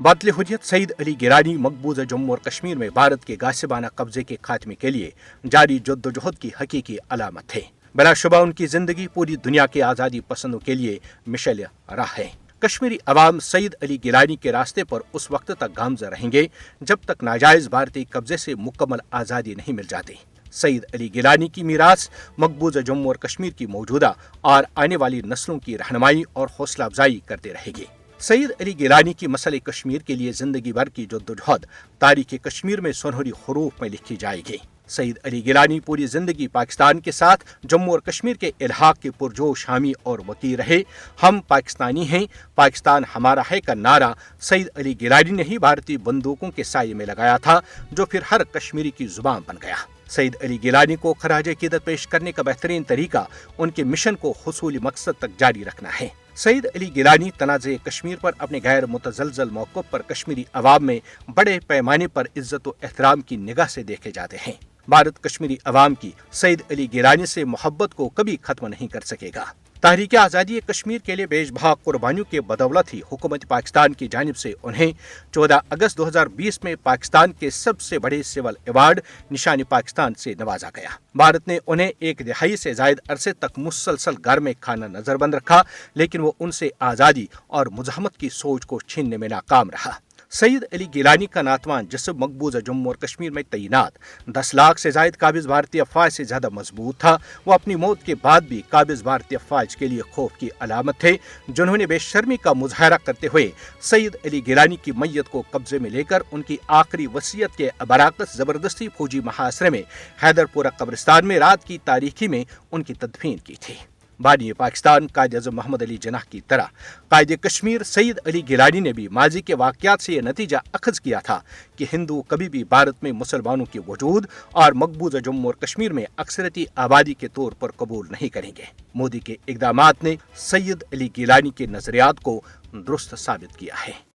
बातले हुर्रियत सईद अली गिलानी मकबूजा जम्मू और कश्मीर में भारत के गासिबाना कब्जे के खात्मे के लिए जारी जद्दोजहद की हकीकी अलामत है। बिलाशुबा उनकी जिंदगी पूरी दुनिया के आज़ादी पसंदों के लिए मिशल राह है। कश्मीरी अवाम सईद अली गिलानी के रास्ते पर उस वक्त तक गामज़न रहेंगे जब तक नाजायज़ भारतीय कब्जे से मुकम्मल आज़ादी नहीं मिल जाती। सईद अली गिलानी की मीरास मकबूजा जम्मू और कश्मीर की मौजूदा और आने वाली नस्लों की रहनुमाई और हौसला अफजाई करते रहेगी। सईद अली गिलानी की मसले कश्मीर के लिए जिंदगी भर की जद्दोजहद तारीख कश्मीर में सुनहरी हरूफ में लिखी जाएगी। सईद अली गिलानी पूरी जिंदगी पाकिस्तान के साथ जम्मू और कश्मीर के इल्हाक के पुरजोश हामी और वकी रहे। हम पाकिस्तानी हैं, पाकिस्तान हमारा है का नारा सईद अली गिलानी ने ही भारतीय बंदूकों के साये में लगाया था, जो फिर हर कश्मीरी की जुबान बन गया। सईद अली गिलानी को खराज अकीदत पेश करने का बेहतरीन तरीका उनके मिशन को हुसूली मकसद तक जारी रखना है। सईद अली गिलानी तनाज़े कश्मीर पर अपने गैर मुतज़लज़ल मौक़िफ़ पर कश्मीरी अवाम में बड़े पैमाने पर इज्जत व एहतराम की निगाह से देखे जाते हैं। भारत कश्मीरी अवाम की सईद अली गिलानी से मोहब्बत को कभी खत्म नहीं कर सकेगा। तहरीक आज़ादी कश्मीर के लिए बेशबहा कुर्बानियों के बदौलत ही हुकूमत पाकिस्तान की जानिब से उन्हें 14 अगस्त 2020 में पाकिस्तान के सबसे बड़े सिविल अवार्ड निशान पाकिस्तान से नवाजा गया। भारत ने उन्हें एक दिहाई से जायद अरसे तक मुसलसल घर में खाना नजरबंद रखा, लेकिन वो उनसे आज़ादी और मुज़ाहमत की सोच को छीनने में नाकाम रहा। सईद अली गिलानी का नातवान जिस्म मकबूजा जम्मू और कश्मीर में तैनात 10 लाख से जायद काबिज भारतीय अफवाज से ज्यादा मजबूत था। वो अपनी मौत के बाद भी काबिज भारतीय अफवाज के लिए खौफ की अलामत थे, जिन्होंने बेशर्मी का मुजाहरा करते हुए सईद अली गिलानी की मैयत को कब्जे में लेकर उनकी आखिरी वसीयत के बराकस जबरदस्ती फौजी महासरे में हैदरपुरा कब्रिस्तान में रात की तारीखी में उनकी तदफीन की थी। बानी पाकिस्तान कायद-ए-आज़म मोहम्मद अली जिन्नाह की तरह कायद कश्मीर सईद अली गिलानी ने भी माजी के वाक़यात से यह नतीजा अखज़ किया था कि हिंदू कभी भी भारत में मुसलमानों के वजूद और मकबूजा जम्मू और कश्मीर में अक्सरती आबादी के तौर पर कबूल नहीं करेंगे। मोदी के इक़दामात ने सईद अली गिलानी के नज़रियात को दुरुस्त साबित किया है।